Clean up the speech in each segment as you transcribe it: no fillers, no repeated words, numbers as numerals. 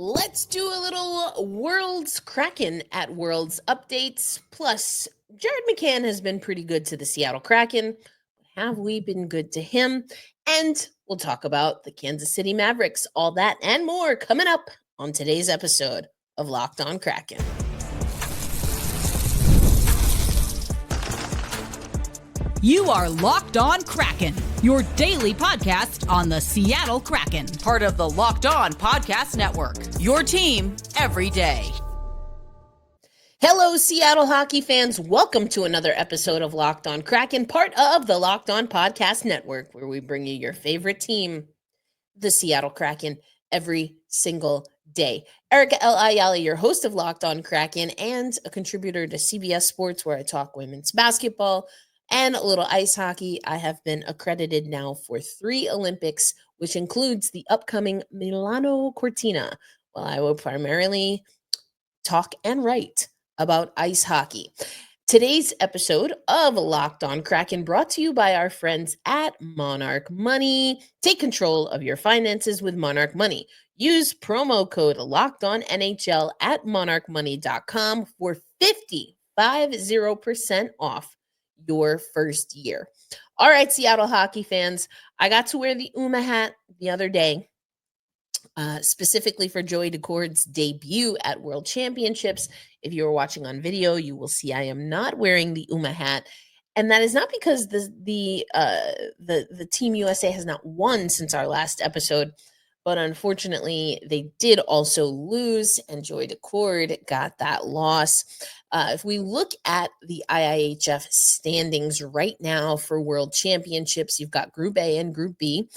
Let's do a little World's Kraken at World's updates. Plus, Jared McCann has been pretty good to the Seattle Kraken. Have we been good to him? And we'll talk about the Kansas City Mavericks, all that and more coming up on today's episode of Locked On Kraken. You are Locked On Kraken, your daily podcast on the Seattle Kraken, part of the Locked On Podcast Network, your team every day. Hello, Seattle hockey fans. Welcome to another episode of Locked On Kraken, part of the Locked On Podcast Network, where we bring you your favorite team, the Seattle Kraken, every single day. Erica L. Ayala, your host of Locked On Kraken and a contributor to CBS Sports, where I talk women's basketball and a little ice hockey. I have been accredited now for 3 Olympics, which includes the upcoming Milano Cortina, while I will primarily talk and write about ice hockey. Today's episode of Locked On Kraken brought to you by our friends at Monarch Money. Take control of your finances with Monarch Money. Use promo code LOCKEDONNHL at monarchmoney.com for 50% off your first year. All right, Seattle hockey fans, I got to wear the UMA hat the other day, specifically for Joey Decord's debut at World Championships. If you are watching on video, you will see I am not wearing the UMA hat, and that is not because the Team USA has not won since our last episode, but unfortunately they did also lose, and Joey Decord got that loss. If we look at the IIHF standings right now for World Championships, you've got Group A and Group B.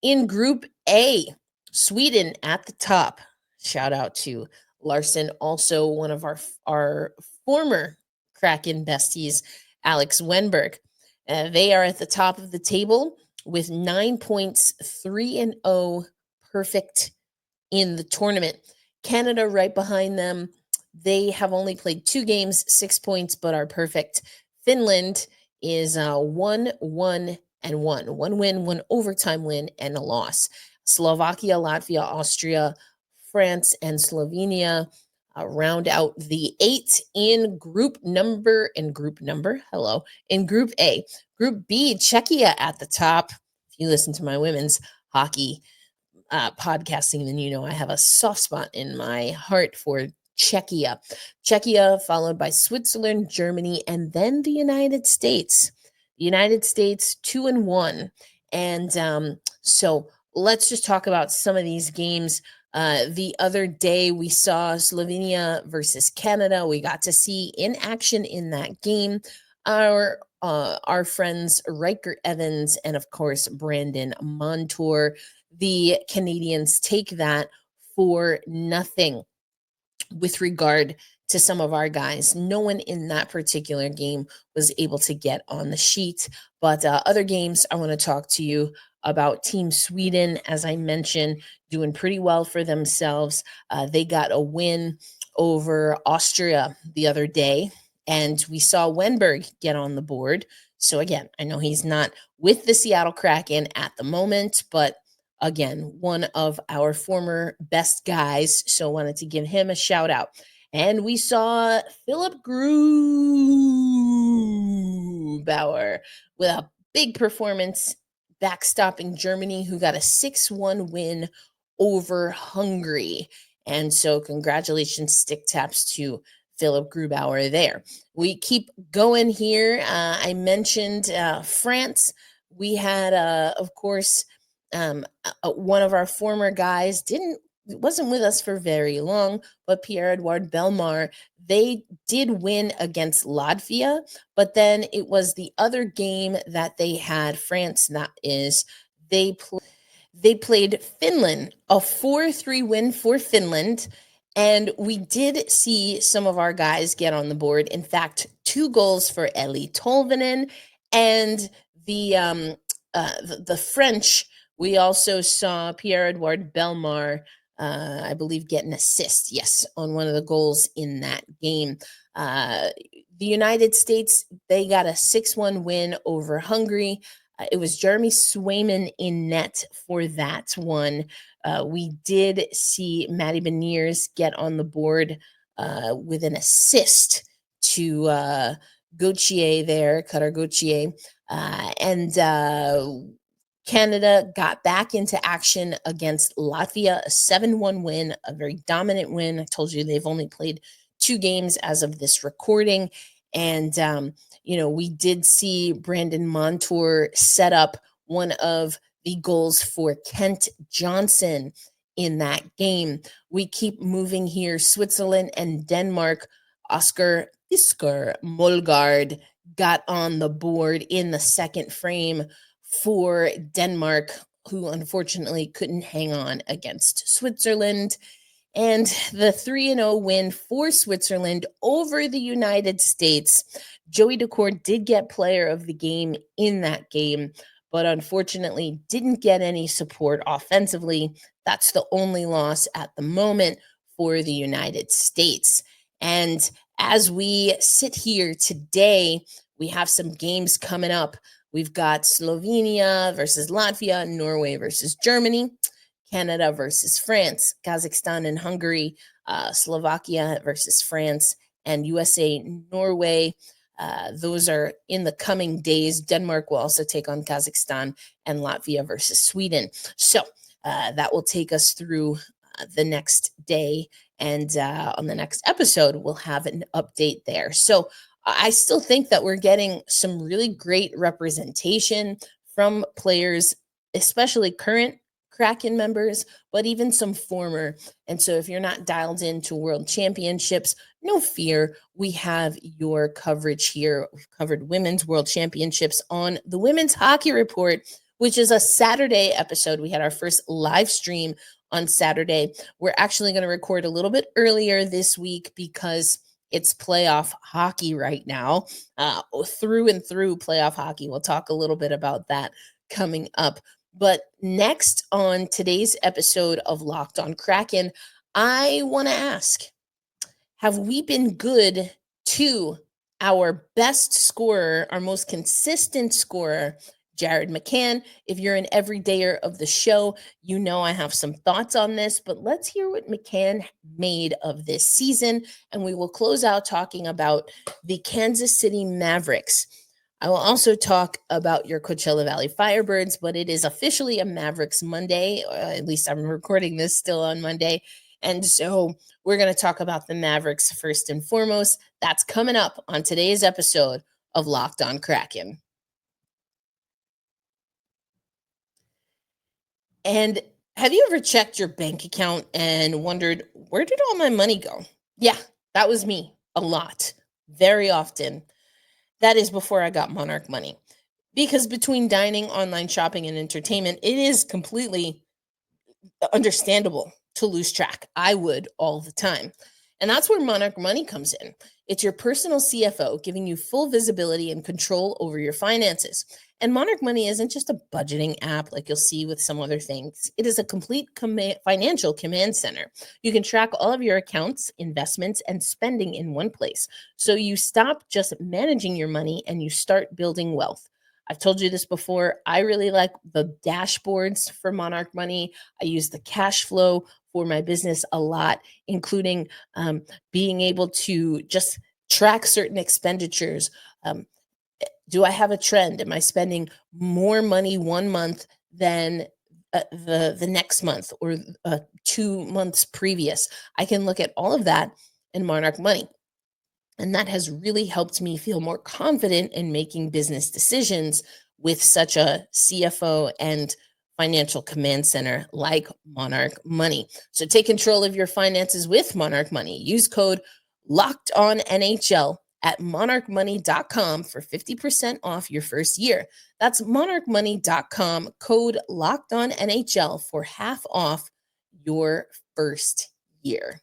In Group A, Sweden at the top. Shout out to Larson, also one of our former Kraken besties, Alex Wenberg. They are at the top of the table with 9 points, 3-0, perfect in the tournament. Canada right behind them. They have only played 2 games, 6 points, but are perfect. Finland is 1-1-1. 1 win, 1 overtime win, and a loss. Slovakia, Latvia, Austria, France, and Slovenia round out the 8 in Group A. Group B, Czechia at the top. If you listen to my women's hockey podcasting, then you know I have a soft spot in my heart for Czechia. Czechia followed by Switzerland, Germany, and then the United States. The United States 2-1. And so let's just talk about some of these games. The other day we saw Slovenia versus Canada. We got to see in action in that game our friends Riker Evans and of course Brandon Montour. The Canadians take that for nothing. With regard to some of our guys, no one in that particular game was able to get on the sheet. But other games, I want to talk to you about Team Sweden. As I mentioned, doing pretty well for themselves. They got a win over Austria the other day, and we saw Wenberg get on the board. So again, I know he's not with the Seattle Kraken at the moment, but again, one of our former best guys, so wanted to give him a shout out. And we saw Philip Grubauer with a big performance, backstopping Germany, who got a 6-1 win over Hungary. And so congratulations, stick taps to Philip Grubauer there. We keep going here. I mentioned France. We had, of course, one of our former guys wasn't with us for very long, but Pierre-Edouard Bellemare, they did win against Latvia, but then it was the other game that they had, France, that is, they played Finland, a 4-3 win for Finland, and we did see some of our guys get on the board. In fact, 2 goals for Eli Tolvanen, and the French. We also saw Pierre-Edouard Bellemare, I believe, get an assist, yes, on one of the goals in that game. The United States, they got a 6-1 win over Hungary. It was Jeremy Swayman in net for that one. We did see Maddie Beniers get on the board with an assist to Gauthier there, Cutter Gauthier. And Canada got back into action against Latvia, a 7-1 win, a very dominant win. I told you they've only played 2 games as of this recording. And, we did see Brandon Montour set up one of the goals for Kent Johnson in that game. We keep moving here. Switzerland and Denmark. Oscar Molgaard got on the board in the second frame for Denmark, who unfortunately couldn't hang on against Switzerland. And the 3-0 win for Switzerland over the United States. Joey Daccord did get player of the game in that game, but unfortunately didn't get any support offensively. That's the only loss at the moment for the United States. And as we sit here today, we have some games coming up. We've got Slovenia versus Latvia, Norway versus Germany, Canada versus France, Kazakhstan and Hungary, Slovakia versus France, and USA, Norway. Those are in the coming days. Denmark will also take on Kazakhstan, and Latvia versus Sweden. So that will take us through the next day. And on the next episode, we'll have an update there. So I still think that we're getting some really great representation from players, especially current Kraken members, but even some former. And so if you're not dialed into World Championships, no fear. We have your coverage here. We've covered Women's World Championships on the Women's Hockey Report, which is a Saturday episode. We had our first live stream on Saturday. We're actually going to record a little bit earlier this week because it's playoff hockey right now, through and through playoff hockey. We'll talk a little bit about that coming up. But next on today's episode of Locked on Kraken, I want to ask, have we been good to our best scorer, our most consistent scorer, Jared McCann? If you're an everydayer of the show, you know I have some thoughts on this, but let's hear what McCann made of this season, and we will close out talking about the Kansas City Mavericks. I will also talk about your Coachella Valley Firebirds, but it is officially a Mavericks Monday, or at least I'm recording this still on Monday, and so we're going to talk about the Mavericks first and foremost. That's coming up on today's episode of Locked on Kraken. And have you ever checked your bank account and wondered, where did all my money go? Yeah, that was me a lot, very often. That is before I got Monarch Money. Because between dining, online shopping, and entertainment, it is completely understandable to lose track. I would all the time. And that's where Monarch Money comes in. It's your personal CFO giving you full visibility and control over your finances. And Monarch Money isn't just a budgeting app like you'll see with some other things. It is a complete financial command center. You can track all of your accounts, investments, and spending in one place. So you stop just managing your money and you start building wealth. I've told you this before. I really like the dashboards for Monarch Money. I use the cash flow for my business a lot, including being able to just track certain expenditures. Do I have a trend? Am I spending more money one month than the next month or 2 months previous? I can look at all of that in Monarch Money. And that has really helped me feel more confident in making business decisions with such a CFO and financial command center like Monarch Money. So take control of your finances with Monarch Money. Use code LOCKEDONNHL at monarchmoney.com for 50% off your first year. That's monarchmoney.com, code LOCKEDONNHL for half off your first year.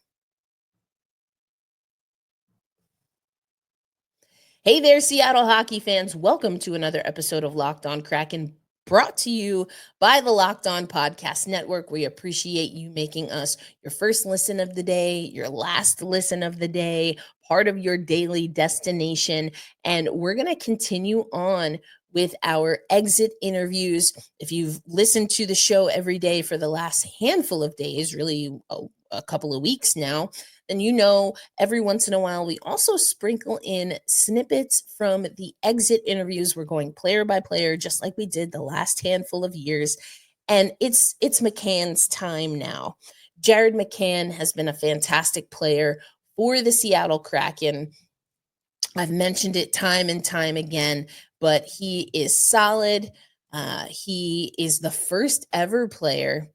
Hey there, Seattle hockey fans. Welcome to another episode of Locked on Kraken, brought to you by the Locked On Podcast Network. We appreciate you making us your first listen of the day, your last listen of the day, part of your daily destination. And we're going to continue on with our exit interviews. If you've listened to the show every day for the last handful of days, really a couple of weeks now, then you know every once in a while we also sprinkle in snippets from the exit interviews. We're going player by player, just like we did the last handful of years. And it's McCann's time now. Jared McCann has been a fantastic player for the Seattle Kraken. I've mentioned it time and time again, but he is solid. He is the first ever player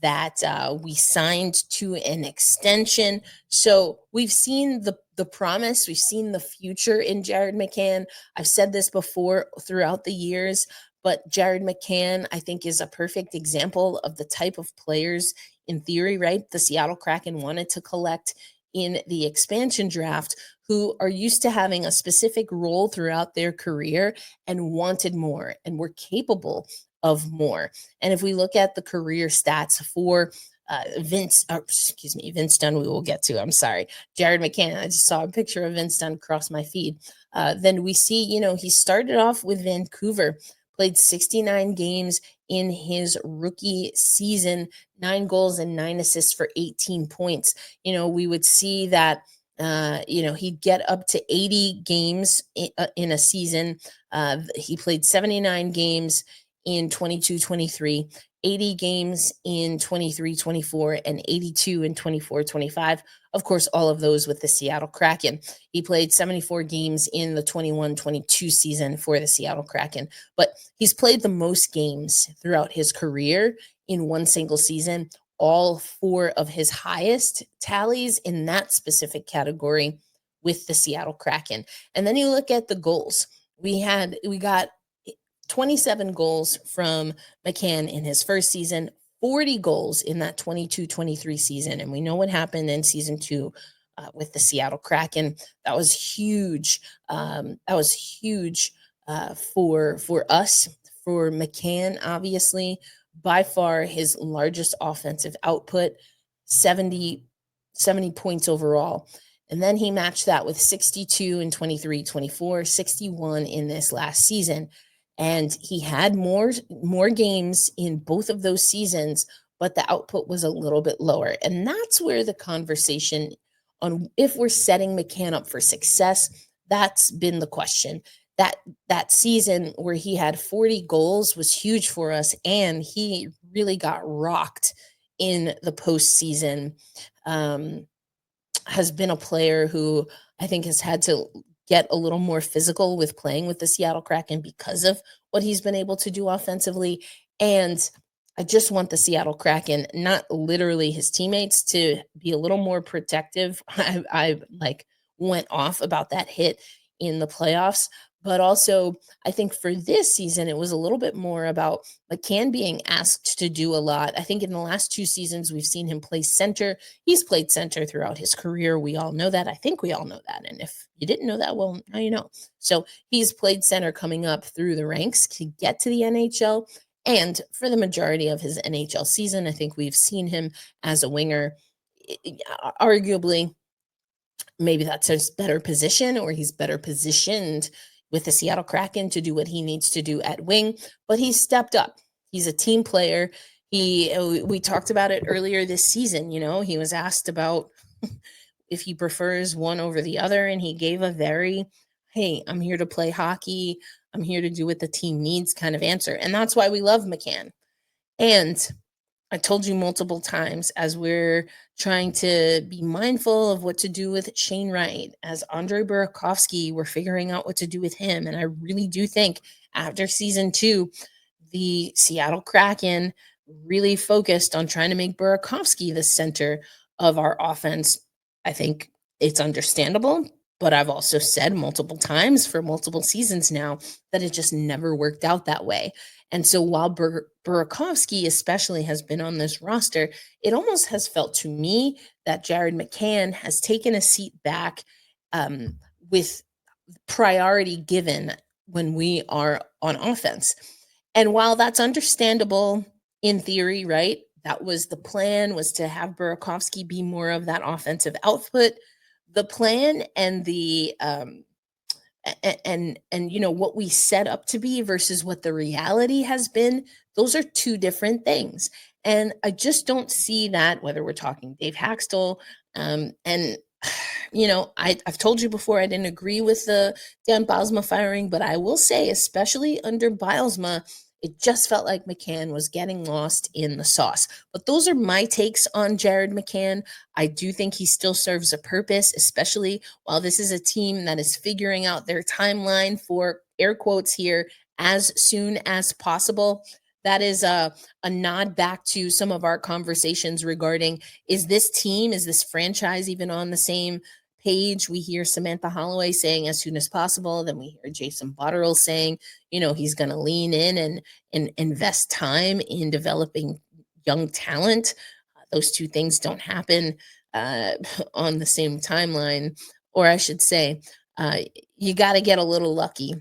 that we signed to an extension. So we've seen the promise, we've seen the future in Jared McCann. I've said this before throughout the years, but Jared McCann, I think, is a perfect example of the type of players, in theory, right, the Seattle Kraken wanted to collect in the expansion draft, who are used to having a specific role throughout their career and wanted more and were capable of more. And if we look at the career stats for Vince Dunn, we will get to, I'm sorry, Jared McCann. I just saw a picture of Vince Dunn cross my feed. Then we see, he started off with Vancouver, played 69 games in his rookie season, 9 goals and 9 assists for 18 points. We would see that he'd get up to 80 games in a season. He played 79 games in 22-23, 80 games in 23-24, and 82 in 24-25. Of course, all of those with the Seattle Kraken. He played 74 games in the 21-22 season for the Seattle Kraken, but he's played the most games throughout his career in one single season. All 4 of his highest tallies in that specific category with the Seattle Kraken. And then you look at the goals. We got 27 goals from McCann in his first season, 40 goals in that 22-23 season. And we know what happened in season 2 with the Seattle Kraken. That was huge. For us, for McCann, obviously. By far his largest offensive output, 70 points overall. And then he matched that with 62 in 23-24, 61 in this last season. And he had more games in both of those seasons, but the output was a little bit lower. And that's where the conversation on if we're setting McCann up for success, that's been the question. That season where he had 40 goals was huge for us, and he really got rocked in the postseason. Has been a player who I think has had to get a little more physical with playing with the Seattle Kraken because of what he's been able to do offensively. And I just want the Seattle Kraken, not literally his teammates, to be a little more protective. I went off about that hit in the playoffs. But also, I think for this season, it was a little bit more about McCann being asked to do a lot. I think in the last 2 seasons, we've seen him play center. He's played center throughout his career. We all know that. I think we all know that. And if you didn't know that, well, now you know. So he's played center coming up through the ranks to get to the NHL. And for the majority of his NHL season, I think we've seen him as a winger. Arguably, maybe that's his better position, or he's better positioned with the Seattle Kraken to do what he needs to do at wing, but he's stepped up. He's a team player. We talked about it earlier this season. He was asked about if he prefers one over the other, and he gave a very, hey, I'm here to play hockey. I'm here to do what the team needs kind of answer. And that's why we love McCann. And I told you multiple times, as we're trying to be mindful of what to do with Shane Wright, as Andre Burakovsky, we're figuring out what to do with him. And I really do think after season 2, the Seattle Kraken really focused on trying to make Burakovsky the center of our offense. I think it's understandable, but I've also said multiple times for multiple seasons now that it just never worked out that way. And so while Burakovsky especially has been on this roster, it almost has felt to me that Jared McCann has taken a seat back with priority given when we are on offense. And while that's understandable in theory, right? That was the plan, was to have Burakovsky be more of that offensive output. The plan and the and what we set up to be versus what the reality has been, those are two different things. And I just don't see that, whether we're talking Dave Haxtell, and I've told you before I didn't agree with the Dan Bylsma firing, but I will say, especially under Bylsma, it just felt like McCann was getting lost in the sauce. But those are my takes on Jared McCann. I do think he still serves a purpose, especially while this is a team that is figuring out their timeline for air quotes here as soon as possible. That is a nod back to some of our conversations regarding, is this franchise even on the same page? We hear Samantha Holloway saying as soon as possible. Then we hear Jason Botterill saying, he's going to lean in and invest time in developing young talent. Those two things don't happen on the same timeline, or I should say, you got to get a little lucky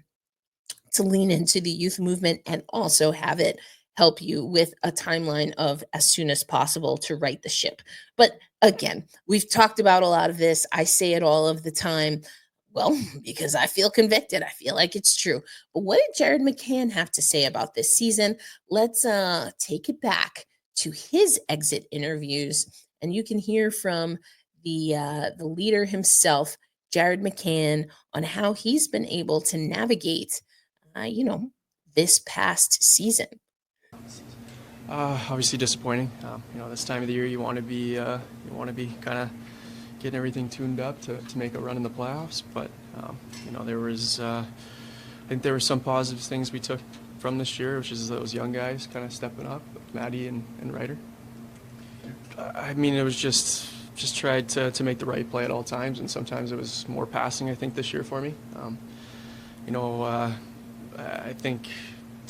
to lean into the youth movement and also have it help you with a timeline of as soon as possible to right the ship. But again, we've talked about a lot of this. I say it all of the time. Well, because I feel convicted. I feel like it's true. But what did Jared McCann have to say about this season? Let's take it back to his exit interviews, and you can hear from the leader himself, Jared McCann, on how he's been able to navigate this past season. Obviously disappointing. This time of the year you want to be kind of getting everything tuned up to make a run in the playoffs. But I think there were some positive things we took from this year, which is those young guys kind of stepping up, Maddie and Ryder. It was just tried to make the right play at all times, and sometimes it was more passing, I think, this year for me. I think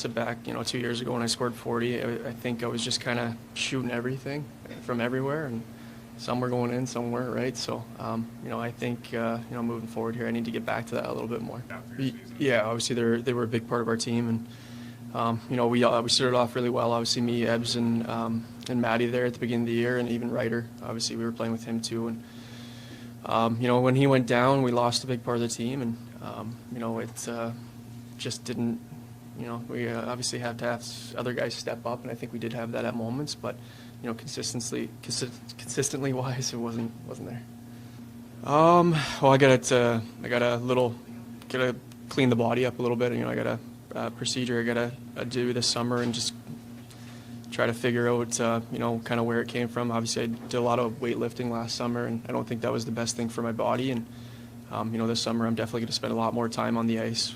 back 2 years ago when I scored 40, I think I was just kind of shooting everything from everywhere, and some were going in, some weren't, right? So, I think, moving forward here, I need to get back to that a little bit more. Yeah, obviously they were a big part of our team, and, we started off really well. Obviously me, Ebbs, and Maddie there at the beginning of the year, and even Ryder. Obviously we were playing with him too, and, when he went down, we lost a big part of the team, and, it just didn't, we obviously have to have other guys step up, and I think we did have that at moments, but consistently wise, it wasn't there. Well, I gotta clean the body up a little bit. I got a procedure I gotta do this summer, and just try to figure out kind of where it came from. Obviously, I did a lot of weightlifting last summer, and I don't think that was the best thing for my body. And this summer I'm definitely going to spend a lot more time on the ice.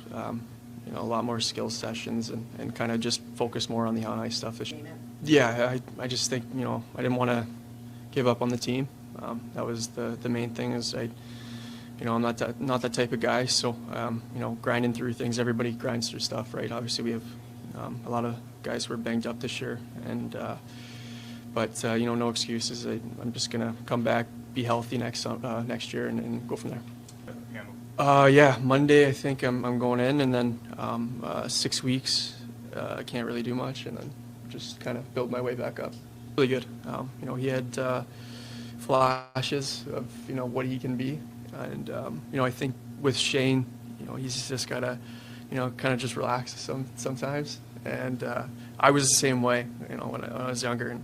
A lot more skills sessions, and kind of just focus more on the on-ice stuff this year. Yeah, I just think, I didn't want to give up on the team. That was the main thing, is I'm not that type of guy. So, grinding through things, everybody grinds through stuff, right? Obviously we have a lot of guys who are banged up this year, and but no excuses. I'm just going to come back, be healthy next year, and go from there. Yeah, Monday I think I'm going in, and then 6 weeks I can't really do much, and then just kind of build my way back up. Really good. He had flashes of what he can be, and I think with Shane, he's just gotta kind of just relax sometimes, and I was the same way when I was younger, and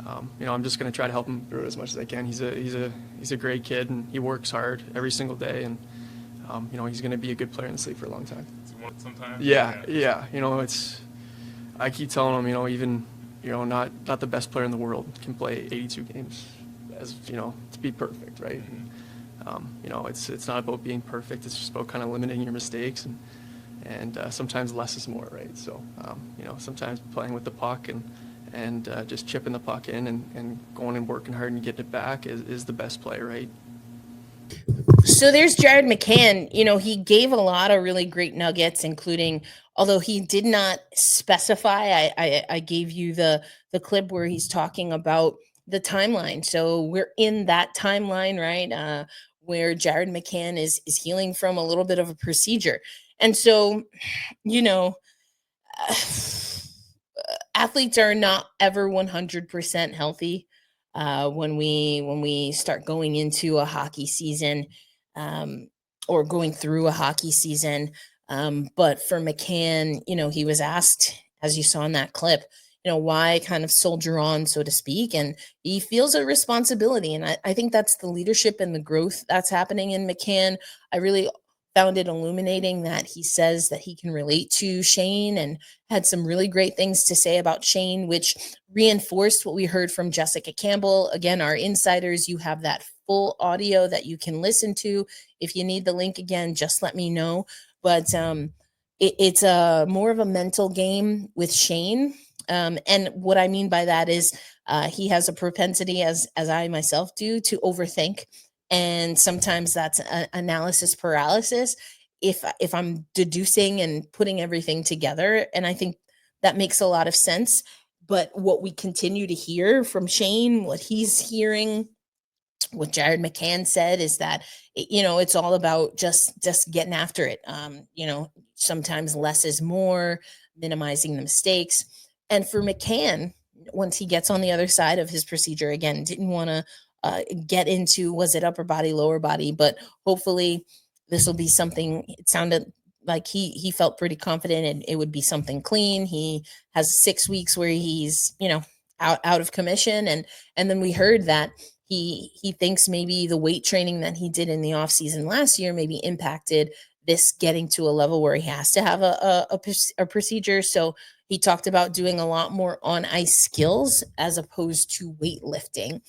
I'm just gonna try to help him through it as much as I can. He's a great kid, and he works hard every single day, and he's going to be a good player in this league for a long time. Sometimes. Yeah. I keep telling him, even not the best player in the world can play 82 games, as to be perfect, right? Mm-hmm. It's not about being perfect. It's just about kind of limiting your mistakes, and sometimes less is more, right? So sometimes playing with the puck and just chipping the puck in and going and working hard and getting it back is the best play, right? So there's Jared McCann. He gave a lot of really great nuggets, including, although he did not specify, I gave you the clip where he's talking about the timeline. So we're in that timeline, right? Where Jared McCann is healing from a little bit of a procedure. And so, athletes are not ever 100% healthy. When we start going into a hockey season, or going through a hockey season. But for McCann, he was asked, as you saw in that clip, why kind of soldier on, so to speak. And he feels a responsibility. And I think that's the leadership and the growth that's happening in McCann. I really found it illuminating that he says that he can relate to Shane and had some really great things to say about Shane, which reinforced what we heard from Jessica Campbell. Again, our insiders, you have that full audio that you can listen to. If you need the link again, just let me know. But it's more of a mental game with Shane. And what I mean by that is he has a propensity, as I myself do, to overthink. And sometimes that's analysis paralysis if I'm deducing and putting everything together. And I think that makes a lot of sense. But what we continue to hear from Shane, what he's hearing, what Jared McCann said is that, it's all about just getting after it. Sometimes less is more, minimizing the mistakes. And for McCann, once he gets on the other side of his procedure, again, didn't want to get into, was it upper body, lower body, but hopefully this will be something. It sounded like he felt pretty confident and it would be something clean. He has 6 weeks where he's, out of commission. And then we heard that he thinks maybe the weight training that he did in the off season last year maybe impacted this getting to a level where he has to have a procedure. So he talked about doing a lot more on ice skills as opposed to weightlifting.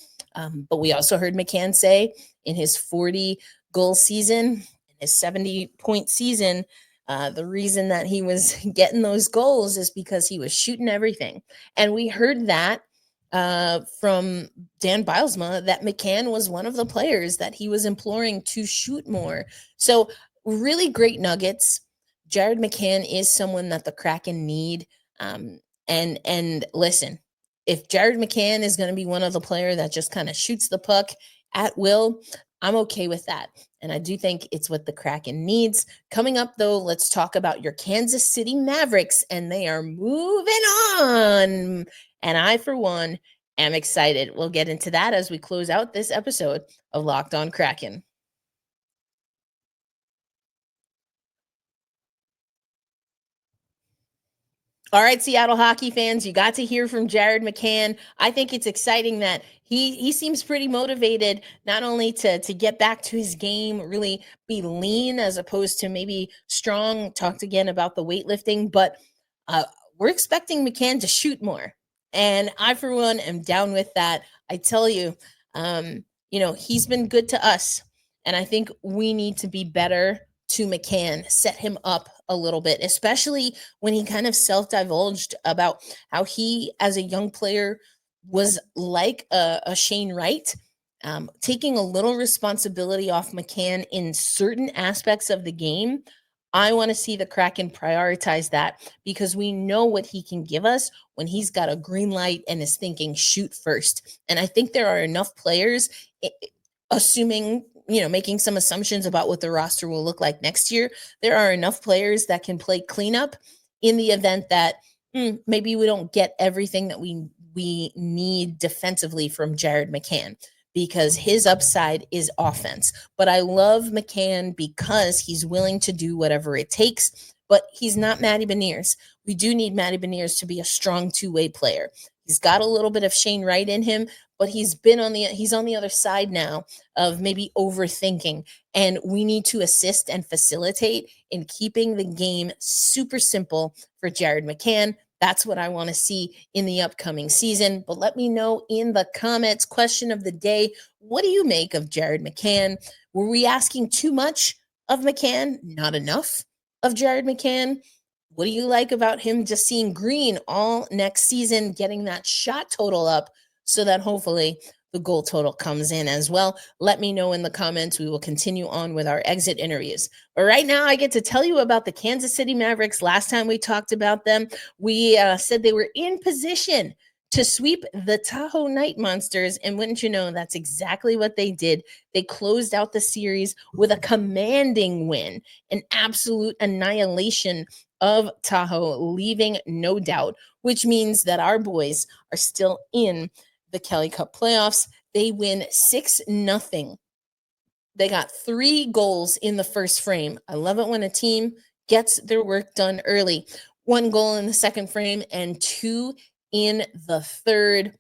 But we also heard McCann say in his 40 goal season, his 70-point season, the reason that he was getting those goals is because he was shooting everything. And we heard that from Dan Bilesma, that McCann was one of the players that he was imploring to shoot more. So really great nuggets. Jared McCann is someone that the Kraken need. And listen, if Jared McCann is going to be one of the player that just kind of shoots the puck at will, I'm okay with that. And I do think it's what the Kraken needs. Coming up, though, let's talk about your Kansas City Mavericks, and they are moving on. And I, for one, am excited. We'll get into that as we close out this episode of Locked On Kraken. All right, Seattle hockey fans, you got to hear from Jared McCann. I think it's exciting that he seems pretty motivated, not only to get back to his game, really be lean as opposed to maybe strong. Talked again about the weightlifting, but we're expecting McCann to shoot more. And I, for one, am down with that. I tell you, he's been good to us. And I think we need to be better to McCann, set him up a little bit, especially when he kind of self-divulged about how he, as a young player, was like a Shane Wright, taking a little responsibility off McCann in certain aspects of the game. I want to see the Kraken prioritize that because we know what he can give us when he's got a green light and is thinking shoot first. And I think there are enough players, assuming, making some assumptions about what the roster will look like next year, there are enough players that can play cleanup in the event that maybe we don't get everything that we need defensively from Jared McCann, because his upside is offense. But I love McCann because he's willing to do whatever it takes, but he's not Matty Beniers. We do need Matty Beniers to be a strong two-way player. He's got a little bit of Shane Wright in him, but he's on the other side now of maybe overthinking. And we need to assist and facilitate in keeping the game super simple for Jared McCann. That's what I want to see in the upcoming season. But let me know in the comments. Question of the day: what do you make of Jared McCann? Were we asking too much of McCann? Not enough of Jared McCann? What do you like about him just seeing green all next season, getting that shot total up so that hopefully the goal total comes in as well? Let me know in the comments. We will continue on with our exit interviews. But right now, I get to tell you about the Kansas City Mavericks. Last time we talked about them, we said they were in position to sweep the Tahoe Night Monsters. And wouldn't you know, that's exactly what they did. They closed out the series with a commanding win, an absolute annihilation of Tahoe, leaving no doubt, which means that our boys are still in the Kelly Cup playoffs. They win 6-0 They got 3 goals in the first frame. I love it when a team gets their work done early. 1 goal in the second frame and 2 in the third.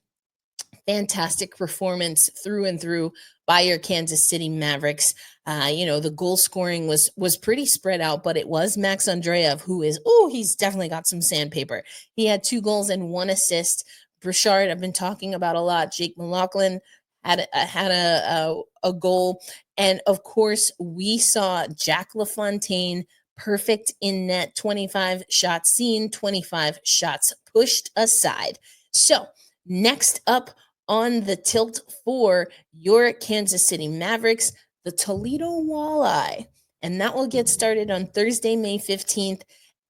Fantastic performance through and through by your Kansas City Mavericks. The goal scoring was pretty spread out, but it was Max Andreev, who is, he's definitely got some sandpaper. He had 2 goals and 1 assist. Bouchard, I've been talking about a lot. Jake McLaughlin had a goal. And of course, we saw Jack LaFontaine, perfect in net, 25 shots seen, 25 shots pushed aside. So next up on the tilt for your Kansas City Mavericks, the Toledo Walleye. And that will get started on Thursday, May 15th.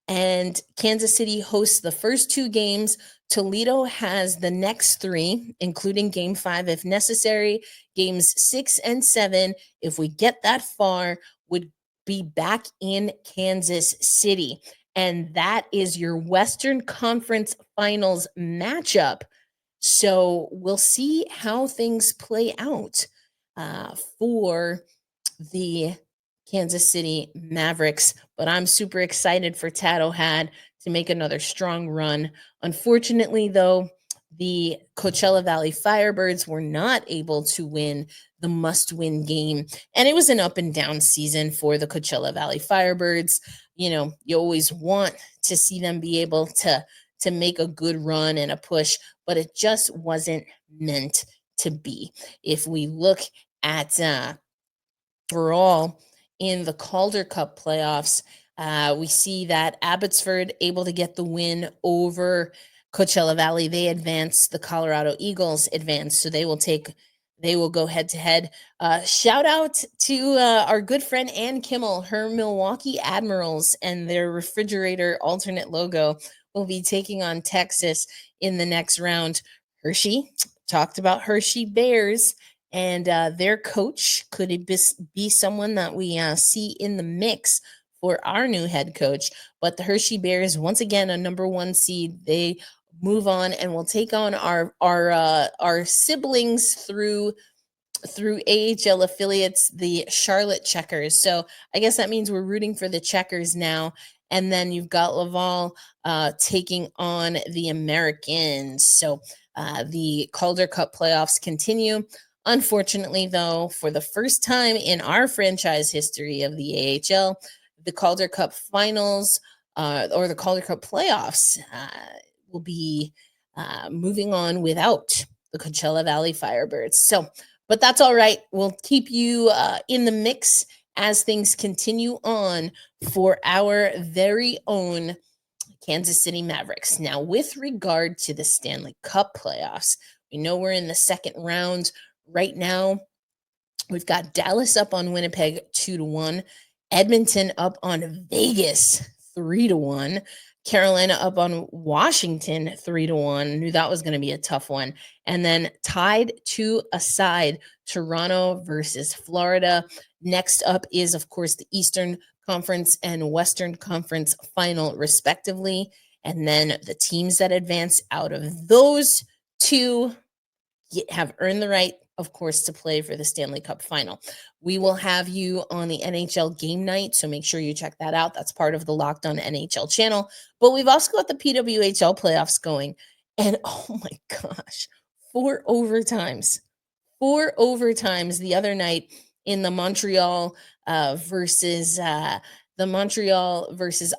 And Kansas City hosts the first 2 games. Toledo has the next 3, including game 5 if necessary. Games 6 and 7, if we get that far, would be back in Kansas City. And that is your Western Conference Finals matchup. So we'll see how things play out for the Kansas City Mavericks. But I'm super excited for Tad O'Had to make another strong run. Unfortunately, though, the Coachella Valley Firebirds were not able to win the must-win game. And it was an up and down season for the Coachella Valley Firebirds. You always want to see them be able to make a good run and a push, but it just wasn't meant to be. If we look at overall in the Calder Cup playoffs, we see that Abbotsford able to get the win over Coachella Valley. They advance. The Colorado Eagles advance, so they will go head to head. Shout out to our good friend Ann Kimmel, her Milwaukee Admirals, and their refrigerator alternate logo will be taking on Texas in the next round. Hershey, talked about Hershey Bears, and their coach could be someone that we see in the mix for our new head coach. But the Hershey Bears, once again, a number 1 seed, they move on and will take on our siblings through AHL affiliates, the Charlotte Checkers. So I guess that means we're rooting for the Checkers now. And then you've got Laval taking on the Americans. So the Calder Cup playoffs continue. Unfortunately, though, for the first time in our franchise history of the AHL, the Calder Cup finals or the Calder Cup playoffs will be moving on without the Coachella Valley Firebirds. So, but that's all right. We'll keep you in the mix as things continue on for our very own Kansas City Mavericks. Now, with regard to the Stanley Cup playoffs, we know we're in the second round right now. We've got Dallas up on Winnipeg 2-1, Edmonton up on Vegas 3-1, Carolina up on Washington 3-1. Knew that was going to be a tough one. And then tied to a side, Toronto versus Florida. Next up is, of course, the Eastern Conference and Western Conference final, respectively. And then the teams that advance out of those 2 have earned the right, of course, to play for the Stanley Cup final. We will have you on the NHL game night, so make sure you check that out. That's part of the Locked On NHL channel. But we've also got the PWHL playoffs going. And oh my gosh, 4 overtimes the other night in the Montreal versus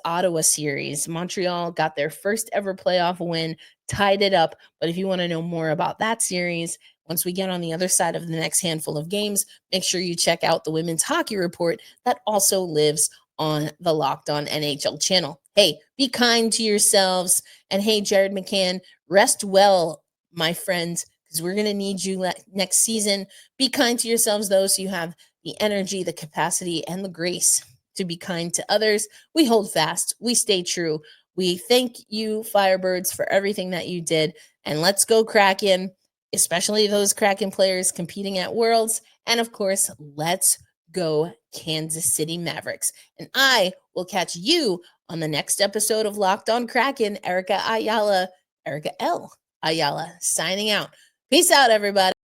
Ottawa series. Montreal got their first ever playoff win, tied it up. But if you want to know more about that series, once we get on the other side of the next handful of games, make sure you check out the Women's Hockey Report that also lives on the Locked On NHL channel. Hey, be kind to yourselves. And hey, Jared McCann, rest well, my friends, because we're going to need you next season. Be kind to yourselves, though, so you have the energy, the capacity, and the grace to be kind to others. We hold fast. We stay true. We thank you, Firebirds, for everything that you did. And let's go Kraken, especially those Kraken players competing at Worlds. And of course, let's go Kansas City Mavericks. And I will catch you on the next episode of Locked On Kraken. Erica L. Ayala, signing out. Peace out, everybody.